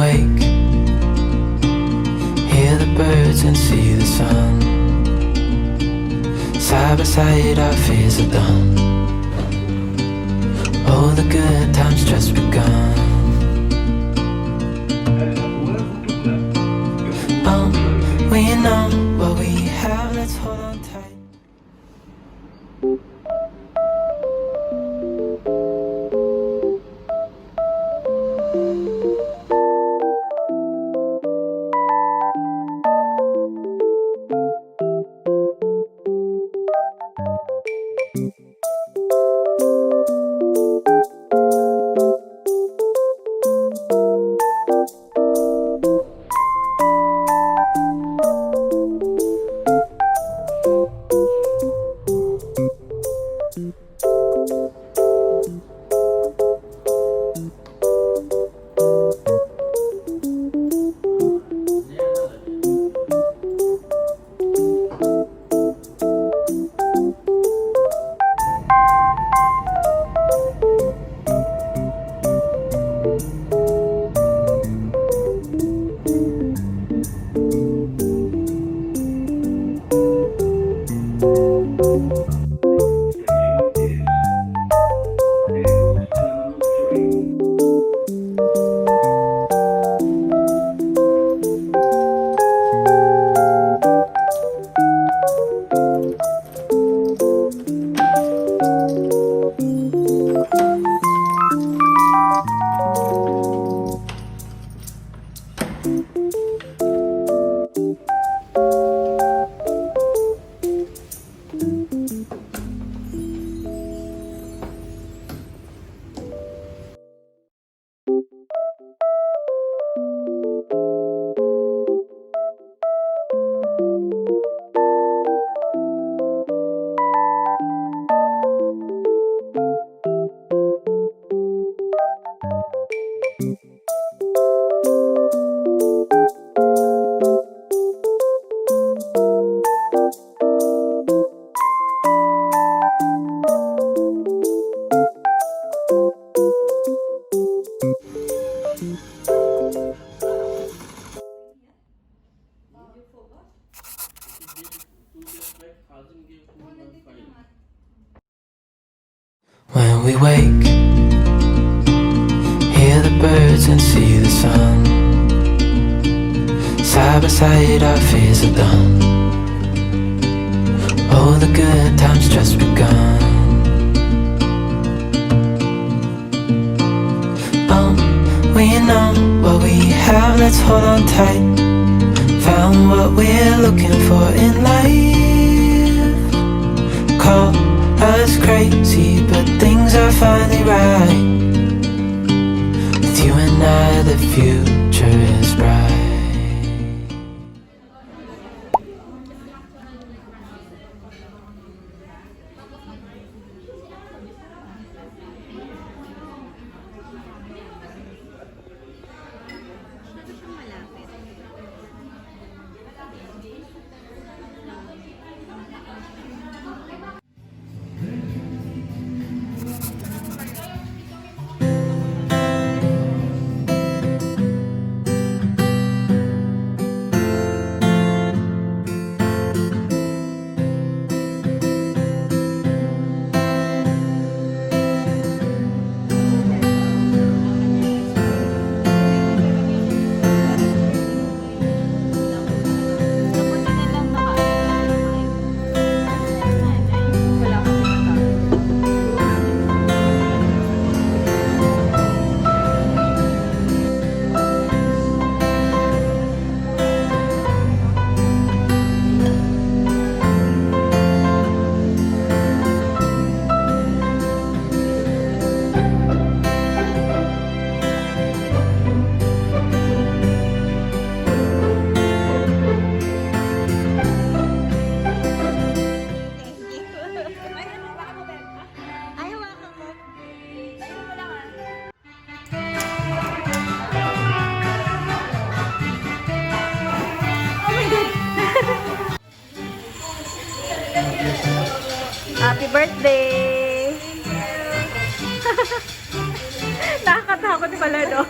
wake, hear the birds and see the sun. Side by side our fears are done. Oh, the good times just begun. We know what we have, let's hold on tight. When we wake, hear the birds and see the sun. Side by side our fears are done. Oh, the good times just begun. We know what we have, let's hold on tight. Found what we're looking for in life. Call us crazy, but things are finally right. With you and I, the future is bright. Happy birthday! Nakakatakot pala, no?